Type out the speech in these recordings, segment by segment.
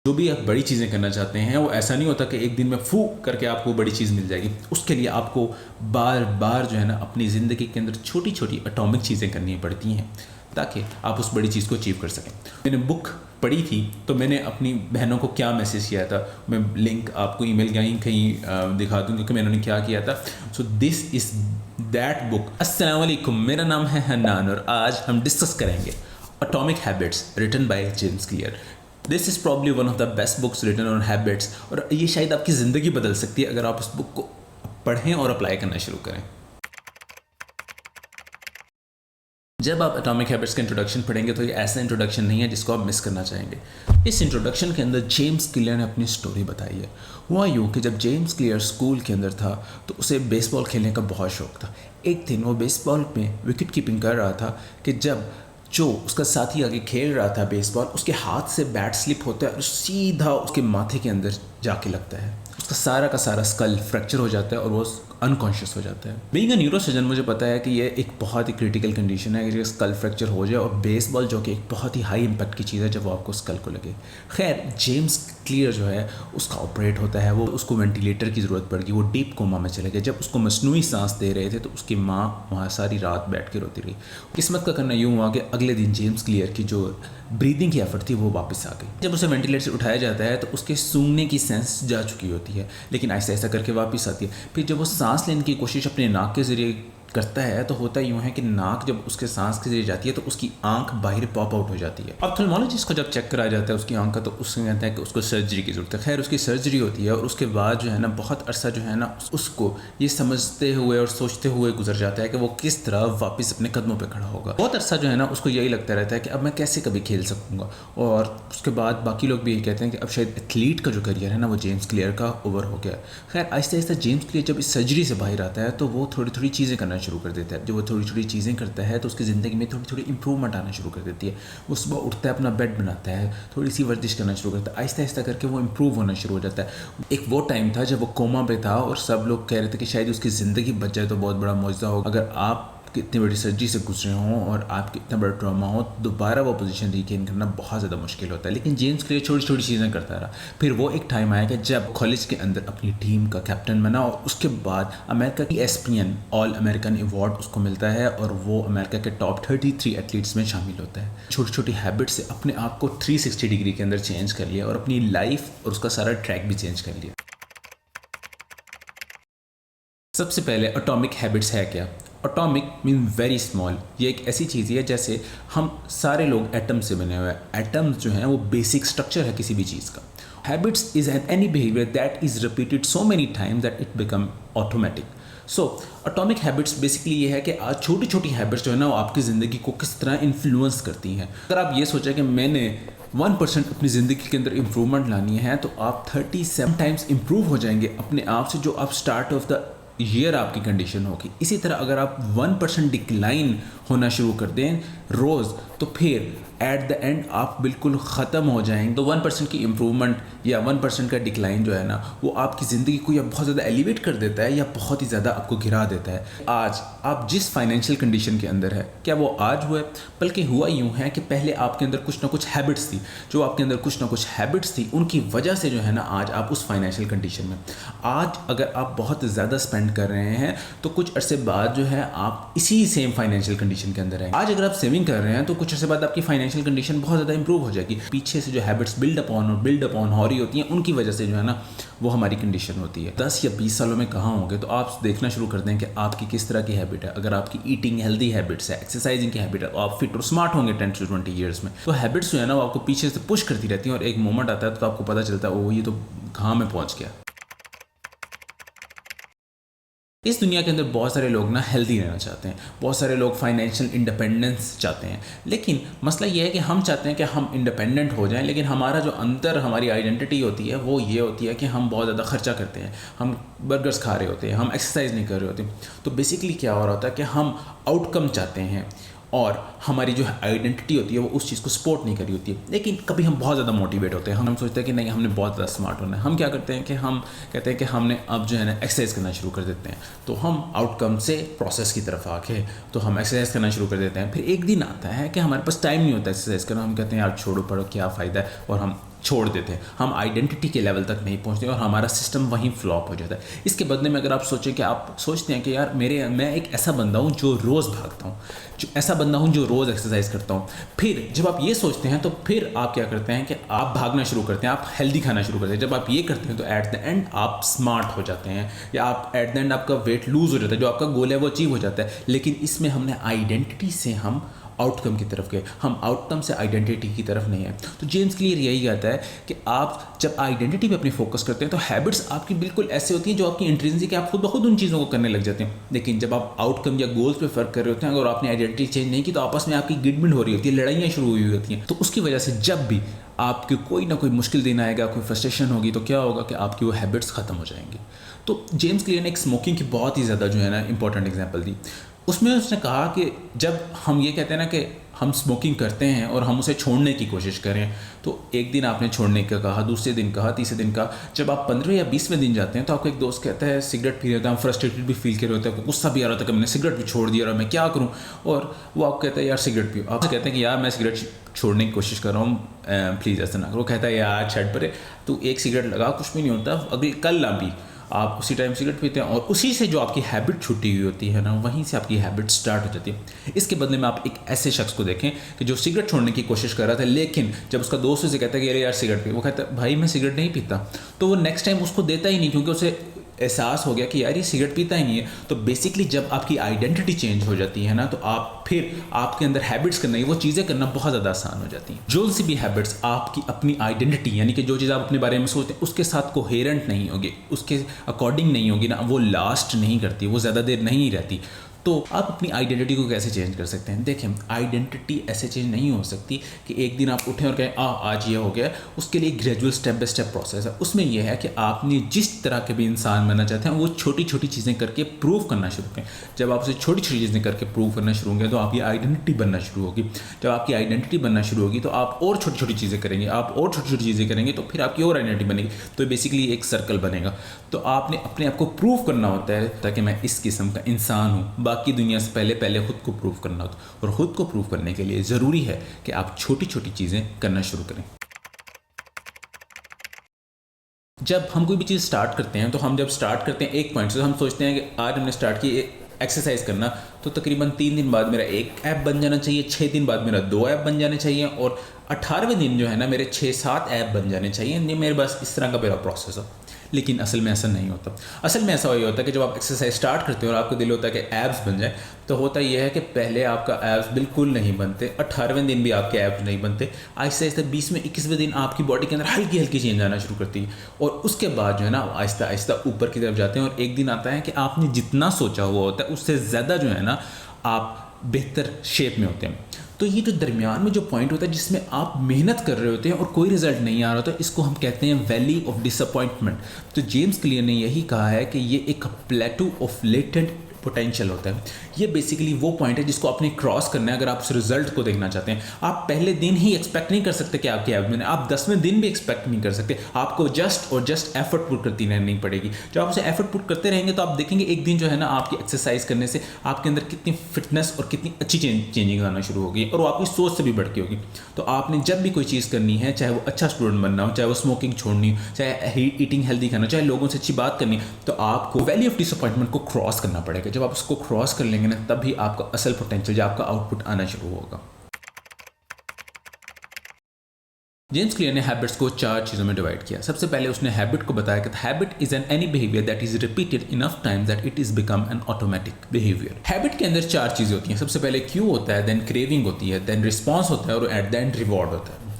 जो भी आप बड़ी चीज़ें करना चाहते हैं वो ऐसा नहीं होता कि एक दिन में फू करके आपको बड़ी चीज़ मिल जाएगी। उसके लिए आपको बार बार जो है ना अपनी ज़िंदगी के अंदर छोटी छोटी एटॉमिक चीज़ें करनी पड़ती हैं ताकि आप उस बड़ी चीज़ को अचीव कर सकें। मैंने बुक पढ़ी थी तो मैंने अपनी बहनों को क्या मैसेज किया था, मैं लिंक आपको ईमेल कहीं दिखा दूँगी कि मैंने क्या किया था। So this is that book. अस्सलाम वालेकुम, मेरा नाम है हन्नान और आज हम डिस्कस करेंगे atomic habits written by James Clear. This is probably one of the best books written on habits और ये शायद आपकी ज़िंदगी बदल सकती है अगर आप उस बुक को पढ़ें और अप्लाई करना शुरू करें। जब आप एटॉमिक हैबिट्स का इंट्रोडक्शन पढ़ेंगे तो ये ऐसा इंट्रोडक्शन नहीं है जिसको आप मिस करना चाहेंगे। इस इंट्रोडक्शन के अंदर जेम्स क्लियर ने अपनी स्टोरी बताई है। हुआ यूँ कि जब जेम्स क्लियर स्कूल के अंदर था तो उसे बेसबॉल खेलने का बहुत शौक था। एक दिन वो बेसबॉल में विकेट कीपिंग कर रहा था कि जब जो उसका साथी आगे खेल रहा था बेसबॉल, उसके हाथ से बैट स्लिप होता है और सीधा उसके माथे के अंदर जाके लगता है। उसका सारा का सारा स्कल फ्रैक्चर हो जाता है और वो अनकॉन्शियस हो जाता है। बीइंग अ न्यूरोसर्जन मुझे पता है कि ये एक बहुत ही क्रिटिकल कंडीशन है कि स्कल फ्रैक्चर हो जाए और बेसबॉल जो कि एक बहुत ही हाई इम्पैक्ट की चीज़ है जब वो आपको स्कल को लगे। खैर जेम्स क्लियर जो है उसका ऑपरेट होता है, वो उसको वेंटिलेटर की ज़रूरत पड़ गई, वो डीप कोमा में चले गए। जब उसको मसनूई सांस दे रहे थे तो उसकी माँ वहाँ सारी रात बैठ के रोती रही। किस्मत का करना यूँ हुआ कि अगले दिन जेम्स क्लियर की जो ब्रीदिंग की एफर्ट थी वो वापस आ गई। जब उसे वेंटिलेटर से उठाया जाता है तो उसके सूंघने की सेंस जा चुकी होती है, लेकिन ऐसा ऐसा करके वापस आती है। फिर जब वो सांस लेने की कोशिश अपने नाक के ज़रिए करता है तो होता यूँ है कि नाक जब उसके सांस के जरिए जाती है तो उसकी आंख बाहर पॉप आउट हो जाती है। ऑप्थेल्मोलॉजिस्ट को जब चेक कराया जाता है उसकी आंख का तो उससे कहता है कि उसको सर्जरी की ज़रूरत है। खैर उसकी सर्जरी होती है और उसके बाद जो है ना बहुत अरसा जो है ना उसको ये समझते हुए और सोचते हुए गुजर जाता है कि वो किस तरह वापस अपने कदमों पर खड़ा होगा। बहुत अरसा जो है ना उसको यही लगता रहता है कि अब मैं कैसे कभी खेल सकूँगा। और उसके बाद बाकी लोग भी यही कहते हैं कि अब शायद एथलीट का जो करियर है ना वो जेम्स क्लियर का ओवर हो गया। खैर आहिस्ता आहिस्ता जेम्स क्लियर जब इस सर्जरी से बाहर आता है तो वो थोड़ी थोड़ी चीज़ें करना शुरू कर देता है। जब वो थोड़ी थोड़ी चीज़ें करता है तो उसकी ज़िंदगी में थोड़ी थोड़ी इंप्रूवमेंट आना शुरू कर देती है। वो सुबह उठता है, अपना बेड बनाता है, थोड़ी सी वर्जिश करना शुरू करता है, आहिस्ता आहिस्ता करके वो इंप्रूव होना शुरू हो जाता है। एक वो टाइम था जब वो कोमा पे था और सब लोग कह रहे थे कि शायद उसकी ज़िंदगी बच जाए तो बहुत बड़ा मौजज़ा हो। अगर आप इतनी बड़ी सर्जरी से गुजरे हों और आपके इतना बड़ा ट्रॉमा हो तो दोबारा वो पोजीशन रिगेन करना बहुत ज़्यादा मुश्किल होता है। लेकिन जेम्स क्लियर छोटी छोटी चीज़ें करता रहा। फिर वो एक टाइम आया कि जब कॉलेज के अंदर अपनी टीम का कैप्टन बना और उसके बाद अमेरिका की ESPN ऑल अमेरिकन अवार्ड उसको मिलता है और वो अमेरिका के टॉप 33 एथलीट्स में शामिल होता है। छोटी छोटी हैबिट से अपने आप को 360 डिग्री के अंदर चेंज कर लिया और अपनी लाइफ और उसका सारा ट्रैक भी चेंज कर लिया। सबसे पहले एटॉमिक हैबिट्स है क्या? Atomic mean very small. ये एक ऐसी चीज़ है जैसे हम सारे लोग एटम से बने हुए हैं। एटम्स जो हैं वो बेसिक स्ट्रक्चर है किसी भी चीज़ का। Habits is any behaviour that is repeated so many times that it become automatic. So atomic habits basically ये है कि आज छोटी छोटी हैबिट्स जो है ना वो आपकी ज़िंदगी को किस तरह इन्फ्लुएंस करती हैं। अगर आप ये सोचें कि मैंने 1% अपनी ज़िंदगी के अंदर इम्प्रूवमेंट लानी है तो आप 37 टाइम्स इम्प्रूव हो जाएंगे अपने आप से जो आप स्टार्ट ऑफ द ईयर आपकी कंडीशन होगी। इसी तरह अगर आप 1% डिक्लाइन होना शुरू कर दें रोज़ तो फिर एट द एंड आप बिल्कुल ख़त्म हो जाएंगे। तो 1% की इम्प्रूवमेंट या 1% का डिक्लाइन जो है ना वो आपकी ज़िंदगी को या बहुत ज़्यादा एलिवेट कर देता है या बहुत ही ज़्यादा आपको गिरा देता है। आज आप जिस फाइनेंशियल कंडीशन के अंदर है क्या वो आज हुआ है? बल्कि हुआ यूँ है कि पहले आपके अंदर कुछ ना कुछ हैबिट्स थी, जो आपके अंदर कुछ ना कुछ हैबिट्स थी उनकी वजह से जो है ना आज आप उस फाइनेंशियल कंडीशन में। आज अगर आप बहुत ज़्यादा स्पेंड कर रहे हैं तो कुछ अरसे बाद जो है आप इसी सेम फाइनेंशियल कंडीशन के अंदर हैं। आज अगर आप सेविंग कर रहे हैं तो कुछ अरसे बाद आपकी फाइनेंशियल कंडीशन बहुत ज़्यादा इंप्रूव हो जाएगी। पीछे से जो हैबिट्स बिल्ड अपॉन हो रही होती हैं उनकी वजह से जो है ना वो हमारी कंडीशन होती है। 10 या 20 सालों में कहाँ होंगे तो आप देखना शुरू कर दें कि आपकी किस तरह की हैबिट है। अगर आपकी ईटिंग हेल्दी हैबिट्स है, एक्सरसाइजिंग की हैबिट है तो आप फिट और स्मार्ट होंगे 10 to 20 ईयर्स में। तो हैबिट्स जो है ना वो आपको पीछे से पुश करती रहती हैं और एक मोमेंट आता है तो आपको पता चलता है ओ ये तो कहाँ में पहुँच गया। इस दुनिया के अंदर बहुत सारे लोग ना हेल्दी रहना चाहते हैं, बहुत सारे लोग फाइनेंशियल इंडिपेंडेंस चाहते हैं। लेकिन मसला ये है कि हम चाहते हैं कि हम इंडिपेंडेंट हो जाएं, लेकिन हमारा जो अंदर हमारी आइडेंटिटी होती है वो ये होती है कि हम बहुत ज़्यादा खर्चा करते हैं, हम बर्गर्स खा रहे होते हैं, हम एक्सरसाइज नहीं कर रहे होते। तो बेसिकली क्या हो रहा होता है कि हम आउटकम चाहते हैं और हमारी जो आइडेंटिटी होती है वो उस चीज़ को सपोर्ट नहीं करी होती है। लेकिन कभी हम बहुत ज़्यादा मोटिवेट होते हैं, हम सोचते हैं कि नहीं हमने बहुत ज़्यादा स्मार्ट होना है। हम क्या करते हैं कि हम कहते हैं कि हमने अब जो है ना एक्सरसाइज करना शुरू कर देते हैं। तो हम आउटकम से प्रोसेस की तरफ आके तो हम एक्सरसाइज करना शुरू कर देते हैं। फिर एक दिन आता है कि हमारे पास टाइम नहीं होता एक्सरसाइज करना, हम कहते हैं यार छोड़ो पड़ो क्या फ़ायदा है, और हम छोड़ देते हैं, हम आइडेंटिटी के लेवल तक नहीं पहुंचते और हमारा सिस्टम वहीं फ्लॉप हो जाता है। इसके बदले में अगर आप सोचें कि आप सोचते हैं कि यार मैं एक ऐसा बंदा हूं जो रोज़ भागता हूं, जो ऐसा बंदा हूं जो रोज़ एक्सरसाइज करता हूं, फिर जब आप ये सोचते हैं तो फिर आप क्या करते हैं कि आप भागना शुरू करते हैं, आप हेल्दी खाना शुरू करते हैं। जब आप ये करते हैं तो एट द एंड आप स्मार्ट हो जाते हैं, या आप एट द एंड आपका वेट लूज हो जाता है, जो आपका गोल है वो अचीव हो जाता है। लेकिन इसमें हमने आइडेंटिटी से हम आउटकम की तरफ गए, हम आउटकम से आइडेंटिटी की तरफ नहीं है। तो जेम्स क्लियर यही कहता है कि आप जब आइडेंटिटी पे अपनी फोकस करते हैं तो हैबिट्स आपकी बिल्कुल ऐसे होती हैं जो आपकी इंट्रिंसिक है, आप खुद ब खुद उन चीज़ों को करने लग जाते हैं। लेकिन जब आप आउटकम या गोल्स पे फर्क कर रहे होते हैं, अगर आपने आइडेंटिटी चेंज नहीं की तो आपस में आपकी गिड़मिड़ हो रही होती है, लड़ाइयाँ शुरू हुई होती हैं। तो उसकी वजह से जब भी आपके कोई ना कोई मुश्किल दिन आएगा, कोई फ्रस्ट्रेशन होगी, तो क्या होगा कि आपकी वो हैबिट्स ख़त्म हो जाएंगी। तो जेम्स क्लियर ने एक स्मोकिंग की बहुत ही ज़्यादा जो है ना इंपॉर्टेंट एग्जांपल दी। उसमें उसने कहा कि जब हम ये कहते हैं ना कि हम स्मोकिंग करते हैं और हम उसे छोड़ने की कोशिश करें, तो एक दिन आपने छोड़ने का कहा, दूसरे दिन कहा, तीसरे दिन कहा, जब आप 15 या 20वें दिन जाते हैं तो आपको एक दोस्त कहता है सिगरेट पी रहे होता है, हम फ्रस्ट्रेटेड भी फील कर रहे होते हैं, गुस्सा भी आ रहा था कि मैंने सिगरेट भी छोड़ दिया और मैं क्या करूं, और वो आप कहता है यार सिगरेट पियो। आप कहते हैं कि यार मैं सिगरेट छोड़ने की कोशिश कर रहा हूँ, प्लीज़ ऐसा ना करो। कहता है यार छठ पर तू एक सिगरेट लगा, कुछ भी नहीं होता, अगले कल ना पी। आप उसी टाइम सिगरेट पीते हैं और उसी से जो आपकी हैबिट छुट्टी हुई होती है ना, वहीं से आपकी हैबिट स्टार्ट हो जाती है। इसके बदले में आप एक ऐसे शख्स को देखें कि जो सिगरेट छोड़ने की कोशिश कर रहा था, लेकिन जब उसका दोस्त उसे कहता है कि अरे यार सिगरेट पी, वो कहता है भाई मैं सिगरेट नहीं पीता, तो वो नेक्स्ट टाइम उसको देता ही नहीं, क्योंकि उसे एहसास हो गया कि यार ये सिगरेट पीता ही नहीं है। तो बेसिकली जब आपकी आइडेंटिटी चेंज हो जाती है ना, तो आप फिर आपके अंदर हैबिट्स करना, वो चीज़ें करना बहुत ज़्यादा आसान हो जाती हैं। जो सी भी हैबिट्स आपकी अपनी आइडेंटिटी, यानी कि जो चीज़ आप अपने बारे में सोचते हैं उसके साथ कोहेरेंट नहीं होगी, उसके अकॉर्डिंग नहीं होगी ना, वो लास्ट नहीं करती, वो ज़्यादा देर नहीं रहती। तो आप अपनी आइडेंटिटी को कैसे चेंज कर सकते हैं? देखें, आइडेंटिटी ऐसे चेंज नहीं हो सकती कि एक दिन आप उठें और कहें आज ये हो गया। उसके लिए gradual step by step process है। उसमें यह है कि आपने जिस तरह के भी इंसान बनना चाहते हैं वो छोटी छोटी चीज़ें करके प्रूव करना शुरू करें। जब आप उसे छोटी छोटी चीज़ें करके प्रूव करना शुरू होंगे तो आपकी आइडेंटिटी बनना शुरू होगी। जब आपकी आइडेंटिटी बनना शुरू होगी तो आप और छोटी छोटी चीज़ें करेंगे, आप और छोटी छोटी चीज़ें करेंगे तो फिर आपकी और आइडेंटिटी बनेगी। तो बेसिकली एक सर्कल बनेगा। तो आपने अपने आप को प्रूव करना होता है ताकि मैं इस किस्म का इंसान हूँ। बाकी दुनिया से पहले खुद को प्रूव करना होता है, और खुद को प्रूव करने के लिए ज़रूरी है कि आप छोटी छोटी चीज़ें करना शुरू करें। जब हम कोई भी चीज़ स्टार्ट करते हैं तो हम जब स्टार्ट करते हैं एक पॉइंट से, तो हम सोचते हैं कि आज हमने स्टार्ट की एक्सरसाइज करना, तो तकरीबन 3 दिन बाद मेरा एक ऐप बन जाना चाहिए, 6 दिन बाद मेरा 2 ऐप बन जाने चाहिए, और 18वें दिन जो है ना मेरे 6-7 ऐप बन जाने चाहिए। ये मेरे पास इस तरह का मेरा प्रोसेस है। लेकिन असल में ऐसा नहीं होता। असल में ऐसा होता है कि जब आप एक्सरसाइज स्टार्ट करते हो और आपको दिल होता है कि एब्स बन जाए, तो होता यह है कि पहले आपका एब्स बिल्कुल नहीं बनते, 18वें दिन भी आपके एब्स नहीं बनते। आहिस्ता आहिस्ता 20वें 21वें दिन आपकी बॉडी के अंदर हल्की हल्की चेंज आना शुरू करती है, और उसके बाद जो है ना आहिस्ता आहिस्ता ऊपर की तरफ जाते हैं। और एक दिन आता है कि आपने जितना सोचा हुआ होता है उससे ज़्यादा जो है ना आप बेहतर शेप में होते हैं। तो ये जो दरमियान में जो पॉइंट होता है जिसमें आप मेहनत कर रहे होते हैं और कोई रिजल्ट नहीं आ रहा होता, इसको हम कहते हैं वैली ऑफ डिसअपॉइंटमेंट। तो जेम्स क्लियर ने यही कहा है कि ये एक प्लेटू ऑफ लेटेंट पोटेंशियल होता है। ये बेसिकली वो पॉइंट है जिसको आपने क्रॉस करना है अगर आप उस रिजल्ट को देखना चाहते हैं। आप पहले दिन ही एक्सपेक्ट नहीं कर सकते कि आपके ऐप में, आप 10वें दिन भी एक्सपेक्ट नहीं कर सकते। आपको जस्ट एफर्ट पुट करती रहनी पड़ेगी। जब आप उसे एफर्ट पुट करते रहेंगे तो आप देखेंगे एक दिन जो है ना आपकी एक्सरसाइज करने से आपके अंदर कितनी फिटनेस और कितनी अच्छी चेंजिंग आना शुरू होगी, और वो आपकी सोच से भी बढ़ के होगी। तो आपने जब भी कोई चीज़ करनी है, चाहे वो अच्छा स्टूडेंट बनना हो, चाहे वो स्मोकिंग छोड़नी हो, चाहे ईटिंग हेल्दी खाना, चाहे लोगों से अच्छी बात करनी, तो आपको वैली ऑफ डिसअपॉइंटमेंट को क्रॉस करना पड़ेगा। जब आप उसको क्रॉस कर लेंगे ना, तभी आपका असल पोटेंशियल, जो आपका आउटपुट आना शुरू होगा। जेम्स क्लियर ने हैबिट्स को 4 चीज़ों में डिवाइड किया। सबसे पहले उसने हैबिट को बताया कि habit is an any behaviour that is repeated enough times that it is become an automatic behaviour. Habit के अंदर 4 चीज़ें होती हैं। सबसे पहले क्यू होता है, देन क्रेविंग होती है, देन रिस्पॉन्स होता है, और एट द एंड रिवॉर्ड होता है।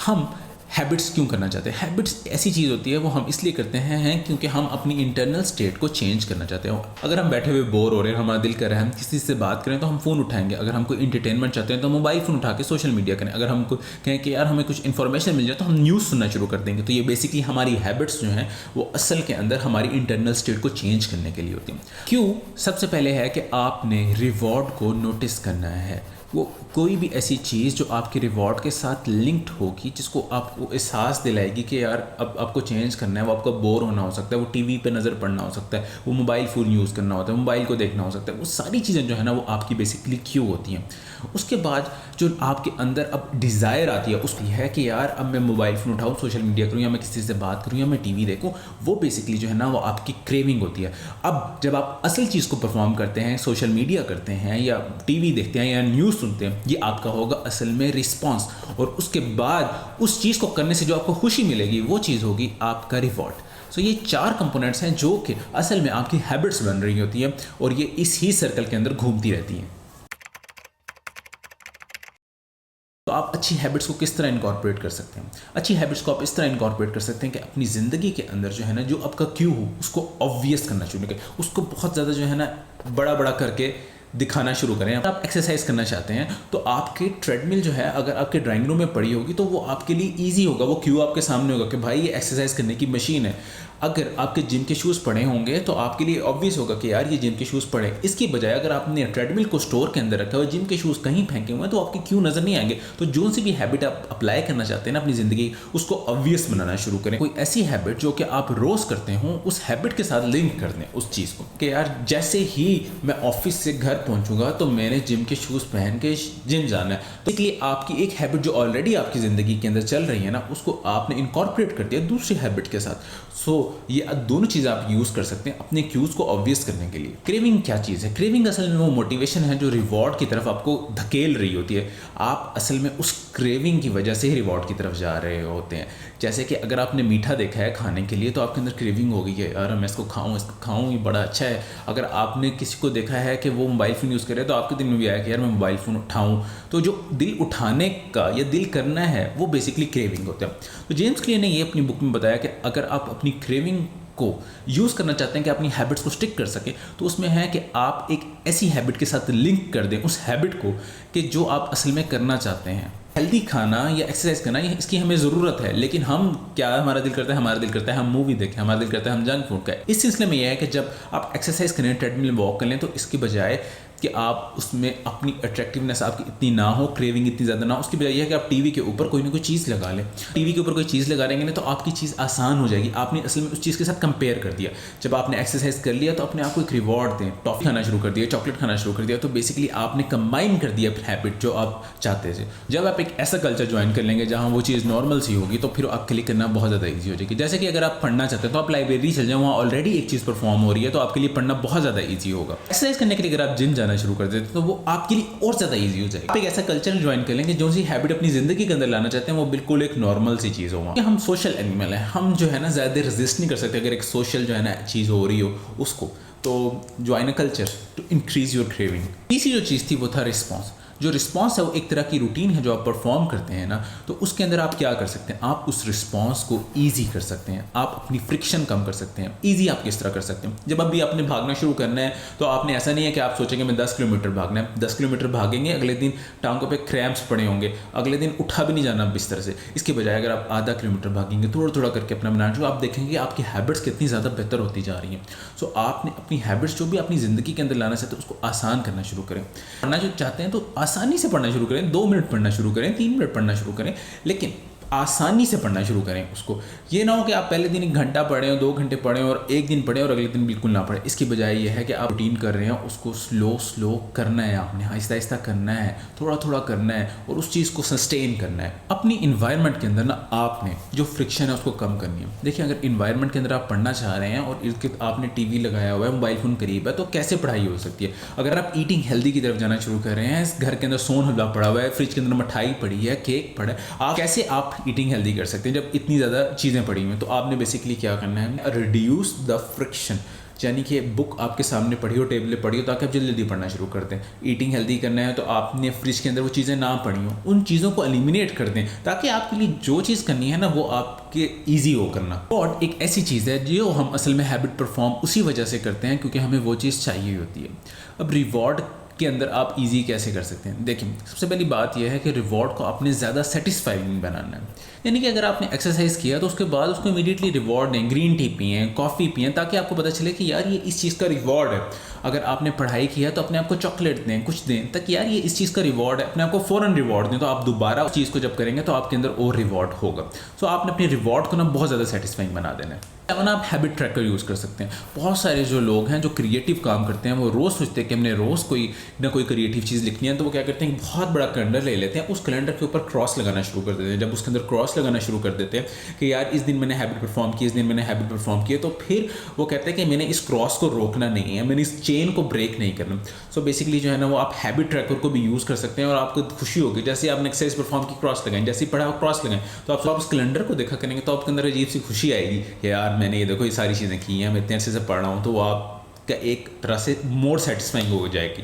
हम हैबिट्स क्यों करना चाहते हैं? हैबिट्स ऐसी चीज़ होती है, वो हम इसलिए करते हैं क्योंकि हम अपनी इंटरनल स्टेट को चेंज करना चाहते हैं। अगर हम बैठे हुए बोर हो रहे हैं, हमारा दिल कर रहा है हम किसी से बात करें, तो हम फ़ोन उठाएंगे। अगर हम कोई इंटरटेनमेंट चाहते हैं तो मोबाइल फ़ोन उठा के सोशल मीडिया करें। अगर हमको कहें कि यार हमें कुछ इन्फॉर्मेशन मिल जाए, तो हम न्यूज़ सुनना शुरू कर देंगे। तो ये बेसिकली हमारी हैबिट्स जो हैं वो असल के अंदर हमारी इंटरनल स्टेट को चेंज करने के लिए होती हैं। क्यों? सबसे पहले है कि आपने रिवॉर्ड को नोटिस करना है। वो कोई भी ऐसी चीज़ जो आपके रिवॉर्ड के साथ लिंक्ड होगी, जिसको आपको एहसास दिलाएगी कि यार अब आपको चेंज करना है। वो आपको बोर होना हो सकता है, वो टीवी पे नज़र पड़ना हो सकता है, वो मोबाइल फ़ोन यूज़ करना होता है, मोबाइल को देखना हो सकता है। वो सारी चीज़ें जो है ना वो आपकी बेसिकली क्यू होती हैं। उसके बाद जो आपके अंदर अब डिज़ायर आती है उसकी है कि यार अब मैं मोबाइल फ़ोन उठाऊँ, सोशल मीडिया करूँ, या मैं किसी से बात करूँ, या मैं टीवी देखूँ, वो बेसिकली जो है ना वो आपकी क्रेविंग होती है। अब जब आप असल चीज़ को परफॉर्म करते हैं, सोशल मीडिया करते हैं या टीवी देखते हैं या न्यूज़ सुनते हैं, ये आपका होगा असल में रिस्पॉन्स, और उसके बाद उस चीज़ को करने से जो आपको खुशी मिलेगी वो चीज़ होगी आपका रिवॉर्ड। सो ये 4 कंपोनेंट्स हैं जो कि असल में आपकी हैबिट्स बन रही होती हैं और ये इस ही सर्कल के अंदर घूमती रहती हैं। तो आप अच्छी हैबिट्स को किस तरह इनकॉर्पोरेट कर सकते हैं? अच्छी हैबिट्स को आप इस तरह इनकॉर्पोरेट कर सकते हैं कि अपनी ज़िंदगी के अंदर जो है ना, जो आपका क्यू हो उसको ऑब्वियस करना शुरू करें, उसको बहुत ज़्यादा जो है ना बड़ा बड़ा करके दिखाना शुरू करें। आप एक्सरसाइज करना चाहते हैं तो आपकी ट्रेडमिल जो है अगर आपके ड्राइंग रूम में पड़ी होगी तो वो आपके लिए ईजी होगा, वो क्यू आपके सामने होगा कि भाई ये एक्सरसाइज करने की मशीन है। अगर आपके जिम के शूज़ पड़े होंगे तो आपके लिए ऑब्वियस होगा कि यार ये जिम के शूज़ पड़े। इसकी बजाय अगर आपने ट्रेडमिल को स्टोर के अंदर रखा है और जिम के शूज़ कहीं फेंके हुए हैं तो आपके क्यू नज़र नहीं आएंगे। तो जो सी भी हैबिट आप अप्लाई करना चाहते हैं ना अपनी ज़िंदगी, उसको ऑब्वियस बनाना शुरू करें। कोई ऐसी हैबिट जो कि आप रोज़ करते हो उस हैबिट के साथ लिंक कर दें उस चीज़ को कि यार जैसे ही मैं ऑफिस से घर पहुंचूंगा तो मैंने जिम के शूज़ पहन के जिम जाना है। तो इसलिए आपकी एक हैबिट जो ऑलरेडी आपकी ज़िंदगी के अंदर चल रही है ना, उसको आपने इनकॉर्पोरेट कर दिया दूसरी हैबिट के साथ। सो ये दोनों चीज़ें आप यूज़ कर सकते हैं अपने क्यूज़ को ऑब्वियस करने के लिए। क्रेविंग क्या चीज़ है? क्रेविंग असल में वो मोटिवेशन है जो रिवॉर्ड की तरफ आपको धकेल रही होती है। आप असल में उस क्रेविंग की वजह से ही रिवॉर्ड की तरफ जा रहे होते हैं। जैसे कि अगर आपने मीठा देखा है खाने के लिए तो आपके अंदर क्रेविंग हो गई है, यार मैं इसको खाऊं, ये बड़ा अच्छा है। अगर आपने किसी को देखा है कि वो मोबाइल फ़ोन यूज़ करे तो आपके दिल में भी आया कि यार मैं मोबाइल फ़ोन उठाऊं। तो जो दिल उठाने का या दिल करना है वो बेसिकली क्रेविंग होता है। तो जेम्स क्लियर ने ये अपनी बुक में बताया कि अगर आप अपनी क्रेविंग को यूज़ करना चाहते हैं कि अपनी हैबिट्स को स्टिक कर सके, तो उसमें है कि आप एक ऐसी हैबिट के साथ लिंक कर दें उस हैबिट को कि जो आप असल में करना चाहते हैं। हेल्दी खाना या एक्सरसाइज करना इसकी हमें ज़रूरत है, लेकिन हम क्या, हमारा दिल करता है हम मूवी देखें, हमारा दिल करता है हम जंक फूड खाएं। इस सिलसिले में यह है कि जब आप एक्सरसाइज करें, ट्रेडमिल में वॉक कर लें, तो इसकी बजाय कि आप उसमें अपनी अट्रैक्टिवनेस आपकी इतनी ना हो, क्रेविंग इतनी ज़्यादा ना हो, उसकी बजाय यह है कि आप टीवी के ऊपर कोई ना कोई चीज़ लगा लें। टीवी के ऊपर कोई चीज़ लगा लेंगे ना तो आपकी चीज़ आसान हो जाएगी। आपने असल में उस चीज़ के साथ कंपेयर कर दिया। जब आपने एक्सरसाइज कर लिया तो अपने आप को एक रिवॉर्ड दें, टॉफ़ी खाना शुरू कर दिया, चॉकलेट खाना शुरू कर दिया, तो बेसिकली आपने कंबाइन कर दिया हैबिट जो आप चाहते थे। जब आप एक ऐसा कल्चर ज्वाइन कर लेंगे जहाँ वो चीज़ नॉर्मल सी होगी तो फिर आपके लिए करना बहुत ज़्यादा ईजी हो जाएगी। जैसे कि अगर आप पढ़ना चाहते हैं तो आप लाइब्रेरी चल जाएं, वहाँ ऑलरेडी एक चीज़ परफॉर्म हो रही है तो आपके लिए पढ़ना बहुत ज़्यादा ईजी होगा। एक्सरसाइज करने के लिए अगर आप जिम जाना शुरू कर देते तो वो आपके लिए और ज़्यादा ईजी हो जाएगा। आप एक ऐसा कल्चर ज्वाइन कर लेंगे जो सी हैबिट अपनी ज़िंदगी के अंदर लाना चाहते हैं वो बिल्कुल एक नॉर्मल सी चीज़ होगा। हम सोशल एनिमल हैं, हम जो है ना ज़्यादा रेजिस्ट नहीं कर सकते अगर एक सोशल जो है ना चीज़ हो रही हो उसको। तो join a culture to increase your craving. तीसरी जो चीज़ थी वो था रिस्पॉन्स। जो रिस्पॉन्स है वो एक तरह की रूटीन है जो आप परफॉर्म करते हैं ना, तो उसके अंदर आप क्या कर सकते हैं, आप उस रिस्पॉन्स को ईजी कर सकते हैं, आप अपनी फ्रिक्शन कम कर सकते हैं। ईजी आप किस तरह कर सकते हैं? जब अभी आपने भागना शुरू करना है तो आपने ऐसा नहीं है कि आप सोचेंगे मैं 10 किलोमीटर भागना है, 10 किलोमीटर भागेंगे, अगले दिन टांगों पे क्रैम्प्स पड़े होंगे, अगले दिन उठा भी नहीं जाना बिस्तर से। इसके बजाय अगर आप आधा किलोमीटर भागेंगे, थोड़ा थोड़ा करके अपना बनाना शुरू, आप देखेंगे आपकी हैबिट्स कितनी ज़्यादा बेहतर होती जा रही हैं। सो आपने अपनी हैबिट्स जो भी अपनी ज़िंदगी के अंदर लाना चाहते हैं उसको आसान करना शुरू करें। पढ़ना जो चाहते हैं तो आसानी से पढ़ना शुरू करें, 2 मिनट पढ़ना शुरू करें, 3 मिनट पढ़ना शुरू करें, लेकिन आसानी से पढ़ना शुरू करें उसको। ये ना हो कि आप पहले दिन 1 घंटा पढ़ें और 2 घंटे पढ़ें और एक दिन पढ़ें और अगले दिन बिल्कुल ना पढ़ें। इसकी बजाय ये है कि आप रूटीन कर रहे हैं, उसको स्लो करना है, आपने आहिस्ता आहिस्ता करना है, थोड़ा थोड़ा करना है और उस चीज़ को सस्टेन करना है। अपनी इन्वायरमेंट के अंदर ना आपने जो फ्रिक्शन है उसको कम करनी है। देखिए अगर इन्वायरमेंट के अंदर आप पढ़ना चाह रहे हैं और इसके आपने टीवी लगाया हुआ है, मोबाइल फ़ोन करीब है, तो कैसे पढ़ाई हो सकती है? अगर आप ईटिंग हेल्दी की तरफ जाना शुरू कर रहे हैं, घर के अंदर सोन हलवा पड़ा हुआ है, फ्रिज के अंदर मिठाई पड़ी है, केक पड़ा है, आप कैसे आप ईटिंग हेल्दी कर सकते हैं जब इतनी ज़्यादा चीज़ें पड़ी हुई हैं? तो आपने बेसिकली क्या करना है, रिड्यूस द फ्रिक्शन, यानी कि बुक आपके सामने पढ़ी हो, टेबल पढ़ी हो, ताकि आप जल्दी जल्दी पढ़ना शुरू कर दें। ईटिंग हेल्दी करना है तो आपने फ्रिज के अंदर वो चीज़ें ना पढ़ी हो, उन चीज़ों को एलिमिनेट कर दें ताकि आपके लिए जो चीज़ करनी है ना वो आपके ईजी हो करना। और एक ऐसी चीज़ है जो हम असल में हैबिट परफॉर्म उसी वजह से करते हैं क्योंकि हमें वो चीज़ चाहिए होती है। अब रिवॉर्ड के अंदर आप इजी कैसे कर सकते हैं? देखिए सबसे पहली बात यह है कि रिवॉर्ड को आपने ज़्यादा सेटिस्फाइंग बनाना है। यानी कि अगर आपने एक्सरसाइज किया तो उसके बाद उसको इमीडिएटली रिवॉर्ड दें, ग्रीन टी पिएं, कॉफ़ी पिएं, ताकि आपको पता चले कि यार ये इस चीज़ का रिवॉर्ड है। अगर आपने पढ़ाई किया तो अपने आप को चॉकलेट दें, कुछ दें, ताकि यार ये इस चीज़ का रिवॉर्ड है, अपने आप को फ़ौरन रिवॉर्ड दें। तो आप दोबारा उस चीज़ को जब करेंगे तो आपके अंदर और रिवॉर्ड होगा। सो आपने अपने रिवॉर्ड को ना बहुत ज़्यादा सेटिस्फाइंग बना देना है। 7 आप हैबिट ट्रैकर यूज़ कर सकते हैं। बहुत सारे जो लोग हैं जो क्रिएटिव काम करते हैं वो रोज़ सोचते हैं कि हमने रोज़ कोई ना कोई क्रिएटिव चीज़ लिखनी है, तो वो क्या करते हैं, बहुत बड़ा कैलेंडर ले लेते हैं, उस कैलेंडर के ऊपर क्रॉस लगाना शुरू कर देते हैं। जब उसके अंदर क्रॉस लगाना शुरू कर देते हैं कि यार इस दिन मैंने हैबिट परफॉर्म की, इस दिन मैंने हैबिट परफॉर्म की, तो फिर वो कहते हैं कि मैंने इस क्रॉस को रोकना नहीं है, मैंने इस चेन को ब्रेक नहीं करना। सो बेसिकली जो है ना वो आप हैबिट ट्रैकर को भी यूज़ कर सकते हैं और आपको खुशी होगी। जैसे आपने एक्सरसाइज परफॉर्म की, क्रॉस लगाएं, जैसे पढ़ा क्रॉस लगाएं, तो आप उस कैलेंडर को देखा करेंगे तो आपके अंदर अजीब सी खुशी आएगी कि यार मैंने ये देखो ये सारी चीज़ें की हैं, मैं इतने अच्छे से पढ़ रहा हूँ, तो वो आपका एक तरह से मोर सेटिस्फाइंग हो जाएगी।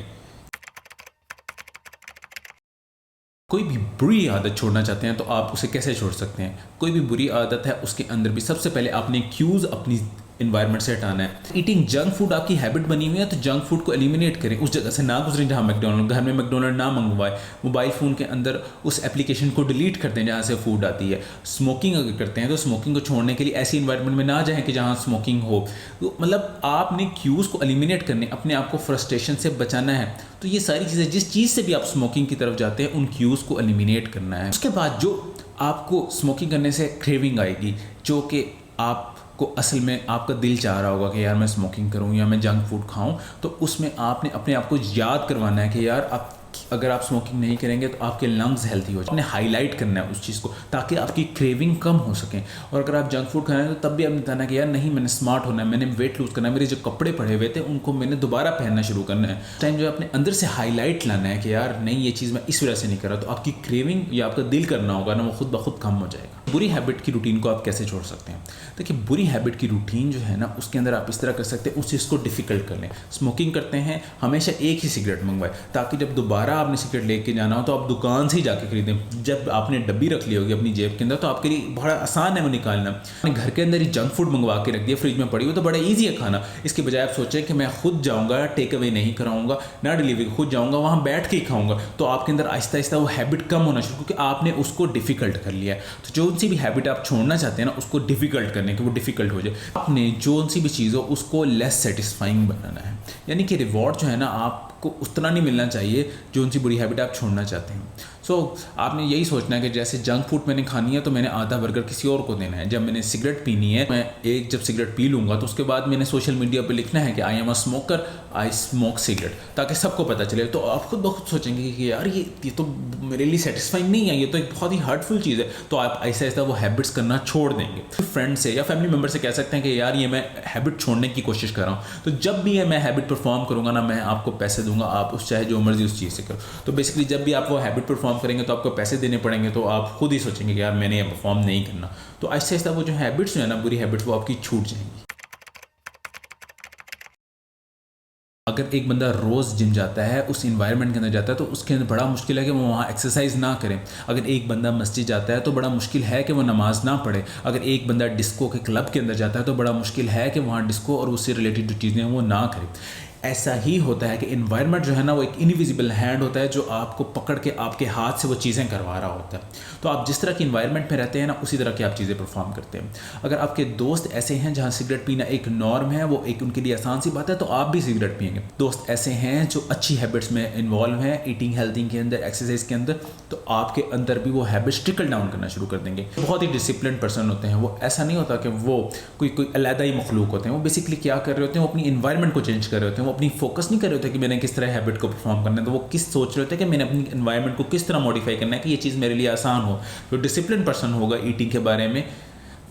कोई भी बुरी आदत छोड़ना चाहते हैं तो आप उसे कैसे छोड़ सकते हैं? कोई भी बुरी आदत है उसके अंदर भी सबसे पहले आपने क्यूज़ अपनी इन्वायरमेंट से हटाना है। ईटिंग जंक फूड आपकी हैबिट बनी हुई है तो जंक फूड को एलिमिनेट करें, उस जगह से ना गुजरें जहाँ मैकडोनल्ड, घर में मैकडोनल्ड ना मंगवाएं, मोबाइल फ़ोन के अंदर उस एप्लीकेशन को डिलीट कर दें जहाँ से फूड आती है। स्मोकिंग अगर करते हैं तो स्मोकिंग को छोड़ने के लिए ऐसी इन्वायरमेंट में ना जाएं कि जहाँ स्मोकिंग हो। तो मतलब आपने क्यूज़ को एलिमिनेट करने, अपने आप को फ्रस्ट्रेशन से बचाना है। तो ये सारी चीज़ें, जिस चीज़ से भी आप स्मोकिंग की तरफ जाते हैं, उन क्यूज़ को एलिमिनेट करना है। उसके बाद जो आपको स्मोकिंग करने से क्रेविंग आएगी, जो कि आपको असल में आपका दिल चाह रहा होगा कि यार मैं स्मोकिंग करूं या मैं जंक फूड खाऊं, तो उसमें आपने अपने आप को याद करवाना है कि यार आप अगर आप स्मोकिंग नहीं करेंगे तो आपके लंग्स हेल्थी हो जाए। आपने हाईलाइट करना है उस चीज़ को ताकि आपकी क्रेविंग कम हो सके। और अगर आप जंक फूड खा रहे हैं तो तब भी आपने बताना कि यार नहीं, मैंने स्मार्ट होना है, मैंने वेट लूज़ करना है, मेरे जो कपड़े पड़े हुए थे उनको मैंने दोबारा पहनना शुरू करना है। टाइम जो अपने अंदर से हाईलाइट लाना है कि यार नहीं, ये चीज़ मैं इस वजह से नहीं कर रहा, तो आपकी क्रेविंग या आपका दिल करना होगा ना, वो खुद ब खुद कम हो जाएगा। बुरी हैबिट की रूटीन को आप कैसे छोड़ सकते हैं? देखिए, बुरी हैबिट की रूटीन जो है ना, उसके अंदर आप इस तरह कर सकते हैं, उस चीज़ को डिफ़िकल्ट कर लें। स्मोकिंग करते हैं, हमेशा एक ही सिगरेट मंगवाएं ताकि जब दोबारा आपने सिगरेट लेके जाना हो तो आप दुकान से ही जाके खरीदें। जब आपने डब्बी रख ली होगी अपनी जेब के अंदर तो आपके लिए बड़ा आसान है वो निकालना। अपने घर के अंदर ही जंक फूड मंगवा के रख दिया, फ्रिज में पड़ी हुई, तो बड़ा ईजी है खाना। इसके बजाय आप सोचें कि मैं खुद जाऊँगा, टेक अवे नहीं कराऊँगा ना, डिलीवरी खुद जाऊँगा, वहाँ बैठ के ही खाऊँगा, तो आपके अंदर आहिस्ता आहिस्ता वो हैबिट कम होना शुरू, क्योंकि आपने उसको डिफ़िकल्ट कर लिया है। तो जो सी भी हैबिट आप छोड़ना चाहते हैं ना, उसको डिफ़िकल्ट करने कि वो डिफ़िकल्ट हो जाए। आपने जो सी भी चीज़ हो उसको लेस सेटिस्फाइंग बनाना है, यानी कि रिवॉर्ड जो है ना आपको उतना नहीं मिलना चाहिए जो उनसी बुरी हैबिट आप छोड़ना चाहते हैं। सो आपने यही सोचना है कि जैसे जंक फूड मैंने खानी है तो मैंने आधा बर्गर किसी और को देना है। जब मैंने सिगरेट पीनी है, मैं एक जब सिगरेट पी लूँगा तो उसके बाद मैंने सोशल मीडिया पे लिखना है कि I am a smoker, I smoke cigarette, ताकि सबको पता चले। तो आप खुद ब खुद सोचेंगे कि यार ये तो मेरे लिए सेटिस्फाइंग नहीं है, ये तो एक बहुत ही हर्टफुल चीज़ है। तो आप ऐसा ऐसा वो हैबिट्स करना छोड़ देंगे। फ्रेंड से या फैमिली मेम्बर से कह सकते हैं कि यार ये मैं हैबिट छोड़ने की कोशिश कर रहा हूँ, तो जब भी ये मैं हैबिट परफॉर्म करूँगा ना, मैं आपको पैसे दूंगा, आप उस चाहे जो मर्जी उस चीज़ से करो। तो बेसिकली जब भी आप वो हैबिट परफॉर्म करेंगे तो आपको पैसे देने पड़ेंगे, तो आप खुद ही सोचेंगे कि यार मैंने ये परफॉर्म नहीं करना। तो ऐसे ऐसा वो जो हैबिट्स है ना, बुरी हैबिट्स, वो आपकी छूट जाएंगी। अगर एक बंदा रोज़ जिम जाता है, उस इन्वायरमेंट के अंदर जाता है, तो उसके अंदर बड़ा मुश्किल है कि वो वहाँ एक्सरसाइज ना करें। अगर एक बंदा मस्जिद जाता है तो बड़ा मुश्किल है कि वो नमाज ना पढ़े। अगर एक बंदा डिस्को के क्लब के अंदर जाता है तो बड़ा मुश्किल है कि वहाँ डिस्को और उससे रिलेटेड जो चीज़ें हैं वो ना करें। ऐसा ही होता है कि इन्वायरमेंट जो है ना, वो एक इनविजिबल हैंड होता है जो आपको पकड़ के आपके हाथ से वो चीज़ें करवा रहा होता है। तो आप जिस तरह की इन्वायरमेंट में रहते हैं ना, उसी तरह की आप चीज़ें परफॉर्म करते हैं। अगर आपके दोस्त ऐसे हैं जहाँ सिगरेट पीना एक नॉर्म है, वो एक उनके लिए आसान सी बात है, तो आप भी सिगरेट पिएंगे। दोस्त ऐसे हैं जो अच्छी हैबिट्स में इन्वॉल्व हैं, ईटिंग हेल्थिंग के अंदर, एक्सरसाइज के अंदर, तो आपके अंदर भी वो हैबिट्स ट्रिकल डाउन करना शुरू कर देंगे। बहुत ही डिसिप्लिन पर्सन होते हैं वो। ऐसा नहीं होता कि वो कोई अलग ही मखलूक होते हैं। वो बेसिकली क्या कर रहे होते हैं, वो अपनी इन्वायरमेंट को चेंज कर रहे होते हैं। वो अपनी फोकस नहीं कर रहे होते कि मैंने किस तरह हैबिट को परफॉर्म करना है, तो वो किस सोच रहे होते हैं कि मैंने अपनी एनवायरनमेंट को किस तरह मॉडिफाई करना है कि ये चीज़ मेरे लिए आसान हो। जो डिसिप्लिन पर्सन होगा ईटिंग के बारे में,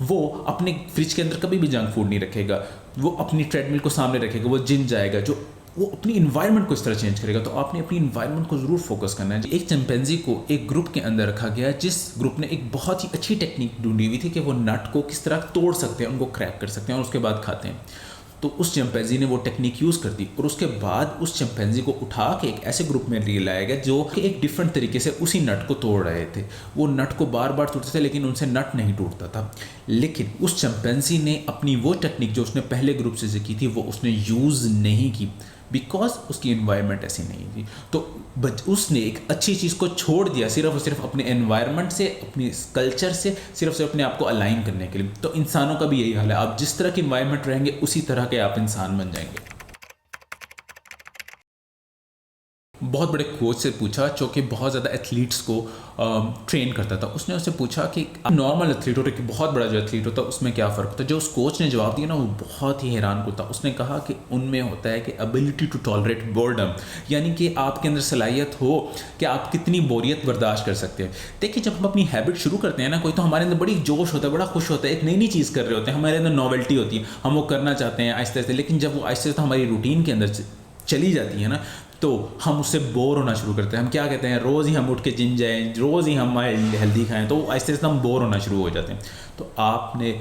वो अपने फ्रिज के अंदर कभी भी जंक फूड नहीं रखेगा, वो अपनी ट्रेडमिल को सामने रखेगा, वो जिम जाएगा, जो वो अपनी इन्वायरमेंट को इस तरह चेंज करेगा। तो आपने अपनी इन्वायरमेंट को ज़रूर फोकस करना है। एक चिंपैंजी को एक ग्रुप के अंदर रखा गया, जिस ग्रुप ने एक बहुत ही अच्छी टेक्निक ढूंढी हुई थी कि वो नट को किस तरह तोड़ सकते हैं, उनको क्रैक कर सकते हैं और उसके बाद खाते हैं। तो उस चिंपैंजी ने वो टेक्निक यूज़ कर दी और उसके बाद उस चिंपैंजी को उठा के एक ऐसे ग्रुप में ले लाया गया जो कि एक डिफरेंट तरीके से उसी नट को तोड़ रहे थे। वो नट को बार बार तोड़ते थे लेकिन उनसे नट नहीं टूटता था। लेकिन उस चिंपैंजी ने अपनी वो टेक्निक जो उसने पहले ग्रुप से की थी वो उसने यूज़ नहीं की, बिकॉज उसकी एनवायरनमेंट ऐसी नहीं थी। तो उसने एक अच्छी चीज़ को छोड़ दिया सिर्फ और सिर्फ अपने एनवायरनमेंट से, अपनी कल्चर से, सिर्फ अपने आप को अलाइन करने के लिए। तो इंसानों का भी यही हाल है, आप जिस तरह की एनवायरनमेंट रहेंगे उसी तरह के आप इंसान बन जाएंगे। बहुत बड़े कोच से पूछा जो कि बहुत ज़्यादा एथलीट्स को ट्रेन करता था। उसने उससे पूछा कि नॉर्मल एथलीट और एक बहुत बड़ा जो एथलीट होता है उसमें क्या फ़र्क होता है। जो उस कोच ने जवाब दिया ना वो बहुत ही हैरान को था। उसने कहा कि उनमें होता है कि एबिलिटी टू टॉलरेट बोर्डम, यानी कि आपके अंदर सलाहियत हो कि आप कितनी बोरियत बर्दाश्त कर सकते हैं। देखिए जब हम अपनी हैबिट शुरू करते हैं ना कोई, तो हमारे अंदर बड़ी जोश होता है, बड़ा खुश होता है, एक नई नई चीज़ कर रहे होते हैं, हमारे अंदर नॉवेल्टी होती है, हम वो करना चाहते हैं आहिस्ते आहिस्ते। लेकिन जब वो आहिस्ते आहिस्ते हमारी रूटीन के अंदर चली जाती है ना, तो हम उससे बोर होना शुरू करते हैं। हम क्या कहते हैं, रोज़ ही हम उठ के जिम जाएं, रोज़ ही हम हेल्दी खाएं, तो आहिस्ते आहिस्ते हम बोर होना शुरू हो जाते हैं। तो आपने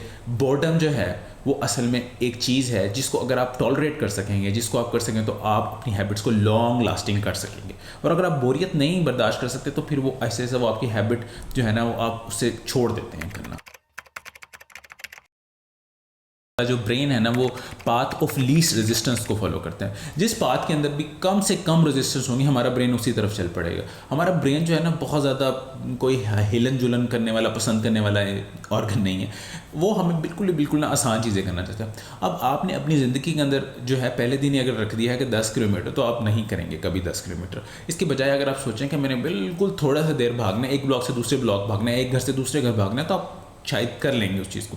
बोर्डम जो है वो असल में एक चीज़ है जिसको अगर आप टॉलरेट कर सकेंगे, जिसको आप कर सकें, तो आप अपनी हैबिट्स को लॉन्ग लास्टिंग कर सकेंगे। और अगर आप बोरियत नहीं बर्दाश्त कर सकते तो फिर वो ऐसे ऐसे वो आपकी हैबिट जो है ना वो आप उससे छोड़ देते हैं करना। जो ब्रेन है ना वो पाथ ऑफ लीस्ट रेजिस्टेंस को फॉलो करते हैं। जिस पाथ के अंदर भी कम से कम रेजिस्टेंस होंगी हमारा ब्रेन उसी तरफ चल पड़ेगा। हमारा ब्रेन जो है ना बहुत ज़्यादा कोई हिलन जुलन करने वाला, पसंद करने वाला ऑर्गन नहीं है। वो हमें बिल्कुल ना आसान चीज़ें करना चाहता है। अब आपने अपनी ज़िंदगी के अंदर जो है पहले दिन ही अगर रख दिया है कि 10 किलोमीटर, तो आप नहीं करेंगे कभी 10 किलोमीटर। इसके बजाय अगर आप सोचें कि मैंने बिल्कुल थोड़ा सा देर भागना है, एक ब्लॉक से दूसरे ब्लॉक भागना है, एक घर से दूसरे घर भागना है, तो आप शायद कर लेंगे उस चीज़ को।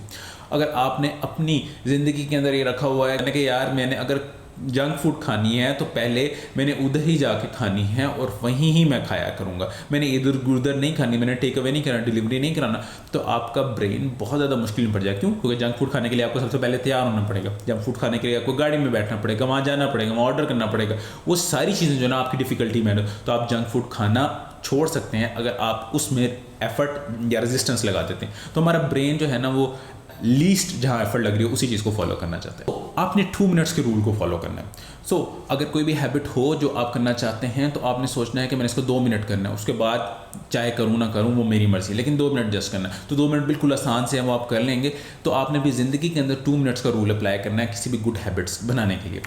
अगर आपने अपनी ज़िंदगी के अंदर ये रखा हुआ है कि यार मैंने अगर जंक फूड खानी है तो पहले मैंने उधर ही जाके खानी है और वहीं ही मैं खाया करूँगा, मैंने इधर उधर नहीं खानी, मैंने टेक अवे नहीं करना, डिलीवरी नहीं कराना, तो आपका ब्रेन बहुत ज़्यादा मुश्किल में पड़ जाए। क्यों? क्योंकि जंक फूड खाने के लिए आपको सबसे पहले तैयार होना पड़ेगा। जंक फूड खाने के लिए आपको गाड़ी में बैठना पड़ेगा, वहाँ जाना पड़ेगा, वहाँ ऑर्डर करना पड़ेगा, वो सारी चीज़ें जो ना आपकी डिफ़िकल्टी में है। तो आप जंक फूड खाना छोड़ सकते हैं अगर आप उसमें एफर्ट या रेजिस्टेंस लगा देते हैं। तो हमारा ब्रेन जो है ना वो लीस्ट जहाँ एफर्ट लग रही है उसी चीज़ को फॉलो करना चाहता है। तो आपने 2 मिनट्स के रूल को फॉलो करना है। सो अगर कोई भी हैबिट हो जो आप करना चाहते हैं तो आपने सोचना है कि मैंने इसको 2 मिनट करना है, उसके बाद चाहे करूँ ना करूँ वो मेरी मर्जी, लेकिन 2 मिनट जस्ट करना है। तो 2 मिनट बिल्कुल आसान से है, वो आप कर लेंगे। तो आपने भी ज़िंदगी के अंदर 2 मिनट्स का रूल अप्लाई करना है किसी भी गुड हैबिट्स बनाने के लिए।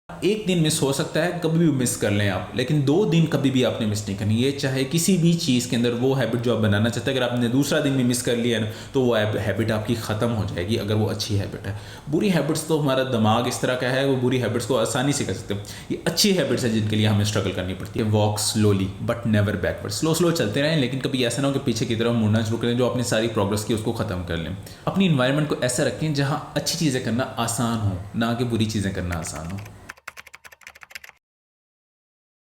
एक दिन मिस हो सकता है, कभी भी मिस कर लें आप, लेकिन 2 दिन कभी भी आपने मिस नहीं करनी। ये चाहे किसी भी चीज़ के अंदर वो हैबिट जो आप बनाना चाहते हैं, अगर आपने दूसरा दिन भी मिस कर लिया ना तो वो हैबिट आपकी ख़त्म हो जाएगी, अगर वो अच्छी हैबिट है। बुरी हैबिट्स तो हमारा दिमाग इस तरह का है, वो बुरी हैबिट्स को आसानी से कर सकते हैं। ये अच्छी हैबिट्स है जिनके लिए हमें स्ट्रगल करनी पड़ती है। Walk slowly but never backward, slow चलते रहें, लेकिन कभी ऐसा ना हो कि पीछे की तरफ मुड़ना शुरू करें। जो आपने सारी प्रोग्रेस की उसको ख़त्म कर लें। अपनी इन्वायरमेंट को ऐसा रखें जहाँ अच्छी चीज़ें करना आसान हो, ना कि बुरी चीज़ें करना आसान हो,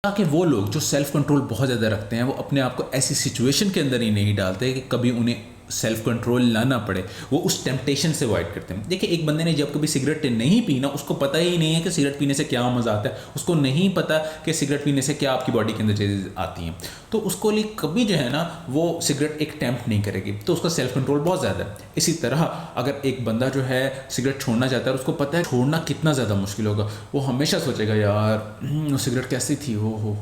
ताकि वो लोग जो सेल्फ कंट्रोल बहुत ज़्यादा रखते हैं वो अपने आप को ऐसी सिचुएशन के अंदर ही नहीं डालते कि कभी उन्हें सेल्फ कंट्रोल लाना पड़े। वो उस टेम्पटेशन से अवॉइड करते हैं। देखिए एक बंदे ने जब कभी सिगरेट नहीं पीना, उसको पता ही नहीं है कि सिगरेट पीने से क्या मज़ा आता है, उसको नहीं पता कि सिगरेट पीने से क्या आपकी बॉडी के अंदर चीज़ें आती हैं, तो उसको लिए कभी जो है ना वो सिगरेट एक टेम्प्ट नहीं करेगी। तो उसका सेल्फ कंट्रोल बहुत ज़्यादा है। इसी तरह अगर एक बंदा जो है सिगरेट छोड़ना चाहता है, उसको पता है छोड़ना कितना ज़्यादा मुश्किल होगा, वो हमेशा सोचेगा यार वो सिगरेट कैसी थी, हो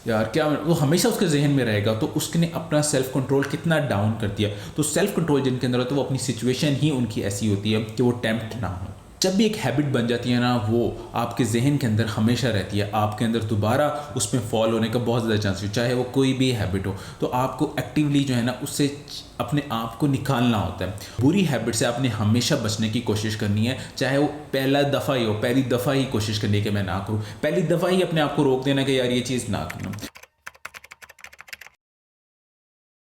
यार क्या, वो हमेशा उसके जहन में रहेगा। तो उसने अपना सेल्फ कंट्रोल कितना डाउन कर दिया। तो सेल्फ कंट्रोल जिनके अंदर होता है वो अपनी सिचुएशन ही उनकी ऐसी होती है कि वो टेम्प्ट ना हो। जब भी एक हैबिट बन जाती है ना वो आपके जहन के अंदर हमेशा रहती है, आपके अंदर दोबारा उसमें फॉल होने का बहुत ज़्यादा चांस है, चाहे वो कोई भी हैबिट हो। तो आपको एक्टिवली जो है ना उससे अपने आप को निकालना होता है। बुरी हैबिट से आपने हमेशा बचने की कोशिश करनी है, चाहे वो पहली दफ़ा ही कोशिश करनी है कि मैं ना करूँ, पहली दफ़ा ही अपने आप को रोक देना कि यार ये चीज़ ना करना।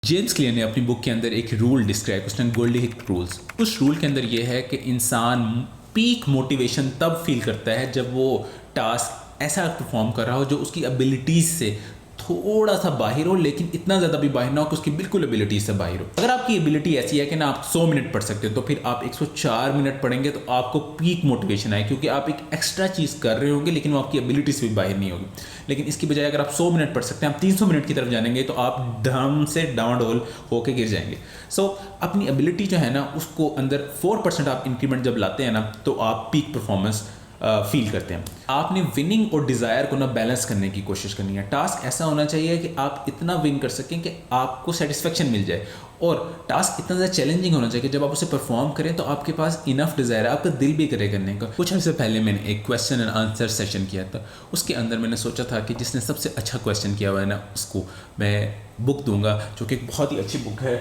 जेम्स क्लियर ने अपनी बुक के अंदर एक रूल डिस्क्राइब, उसने गोल्डन रूल्स, उस रूल के अंदर ये है कि इंसान पीक मोटिवेशन तब फील करता है जब वो टास्क ऐसा परफॉर्म कर रहा हो जो उसकी एबिलिटीज़ से थोड़ा सा बाहर हो, लेकिन इतना ज़्यादा भी बाहर ना हो कि उसकी बिल्कुल एबिलिटी से बाहर हो। अगर आपकी एबिलिटी ऐसी है कि ना आप 100 मिनट पढ़ सकते हो, तो फिर आप 104 मिनट पढ़ेंगे तो आपको पीक मोटिवेशन आए, क्योंकि आप एक एक्स्ट्रा चीज़ कर रहे होंगे लेकिन वो आपकी एबिलिटी से भी बाहर नहीं होगी। लेकिन इसकी बजाय अगर आप 100 मिनट पढ़ सकते हैं, आप 300 मिनट की तरफ जानेंगे तो आप धम से डाउनडोल होकर गिर जाएंगे। सो अपनी एबिलिटी जो है ना उसको अंदर 4% आप इंक्रीमेंट जब लाते हैं ना तो आप पीक परफॉर्मेंस फील करते हैं। आपने विनिंग और डिज़ायर को ना बैलेंस करने की कोशिश करनी है। टास्क ऐसा होना चाहिए कि आप इतना विन कर सकें कि आपको सेटिस्फेक्शन मिल जाए, और टास्क इतना ज़्यादा चैलेंजिंग होना चाहिए कि जब आप उसे परफॉर्म करें तो आपके पास इनफ डिज़ायर है, आपका दिल भी करे करने का। कुछ अर्से पहले मैंने एक क्वेश्चन एंड आंसर सेशन किया था, उसके अंदर मैंने सोचा था कि जिसने सबसे अच्छा क्वेश्चन किया हुआ है ना उसको मैं बुक दूंगा, जो कि एक बहुत ही अच्छी बुक है,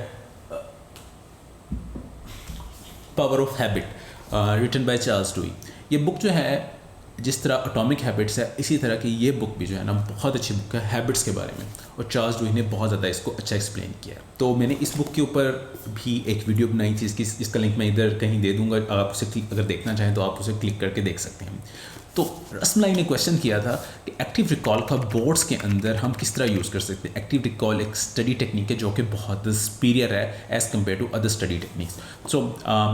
power of habit, written by Charles Duhigg. ये बुक जो है जिस तरह एटॉमिक हैबिट्स है, इसी तरह की ये बुक भी जो है ना बहुत अच्छी बुक है हैबिट्स के बारे में, और चार्ल्स डुहिग ने बहुत ज़्यादा इसको अच्छा एक्सप्लेन किया है। तो मैंने इस बुक के ऊपर भी एक वीडियो बनाई थी, इसका लिंक मैं इधर कहीं दे दूँगा, आप उसे अगर देखना चाहें तो आप उसे क्लिक करके देख सकते हैं। तो रसमलाई ने क्वेश्चन किया था कि एक्टिव रिकॉल का बोर्ड्स के अंदर हम किस तरह यूज़ कर सकते हैं। एक्टिव रिकॉल एक स्टडी टेक्निक है जो कि बहुत सुपीरियर है as compared to other study techniques. So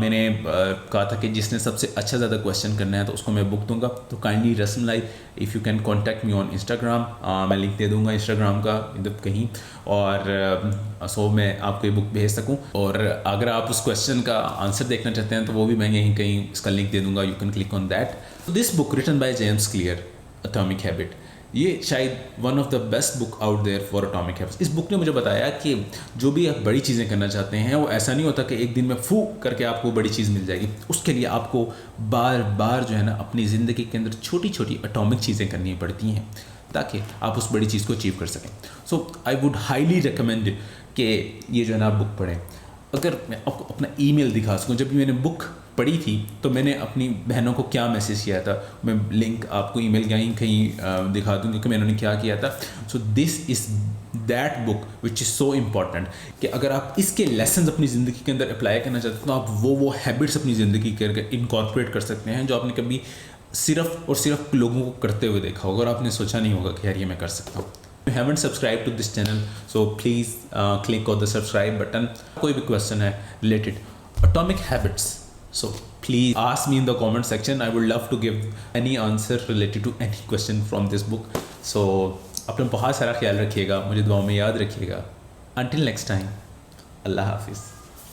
मैंने कहा था कि जिसने सबसे अच्छा ज़्यादा क्वेश्चन करना है तो उसको मैं बुक दूंगा। तो kindly rasmalai if you can contact me on Instagram, मैं लिंक दे दूंगा इंस्टाग्राम का इधर कहीं, और सो मैं आपको ये बुक भेज सकूं। और अगर आप उस क्वेश्चन का आंसर देखना चाहते हैं तो वो भी मैं यहीं कहीं इसका लिंक दे दूंगा, you can click on that. This book written by James Clear, atomic habit, ये शायद one of the best book out there for atomic habits. इस बुक ने मुझे बताया कि जो भी आप बड़ी चीज़ें करना चाहते हैं वो ऐसा नहीं होता कि एक दिन में फू करके आपको बड़ी चीज़ मिल जाएगी। उसके लिए आपको बार बार जो है ना अपनी ज़िंदगी के अंदर छोटी छोटी एटॉमिक चीज़ें करनी पड़ती हैं ताकि आप उस बड़ी चीज़ को अचीव कर सकें। सो आई वुड हाईली रिकमेंड कि ये जो है ना आप बुक पढ़ें। अगर मैं आपको अपना ईमेल दिखा सकूं, जब भी मैंने बुक पढ़ी थी तो मैंने अपनी बहनों को क्या मैसेज किया था, मैं लिंक आपको ईमेल कहीं दिखा दूँगी कि मैंने क्या किया था। So this is that book which is so important कि अगर आप इसके लेसन अपनी ज़िंदगी के अंदर अप्लाई करना चाहते हैं तो आप वो हैबिट्स अपनी ज़िंदगी के अंदर इनकॉर्पोरेट कर सकते हैं जो आपने कभी सिर्फ और सिर्फ लोगों को करते हुए देखा होगा और आपने सोचा नहीं होगा कि यार ये मैं कर सकता हूँ। You haven't subscribed to this channel, so please click on the subscribe button. कोई भी क्वेश्चन है related atomic habits, so please ask me in the comment section. I would love to give any answer related to any question from this book. So अपना बहुत सारा ख्याल रखिएगा, मुझे दुआओं में याद रखिएगा। Until next time, अल्लाह हाफिज़।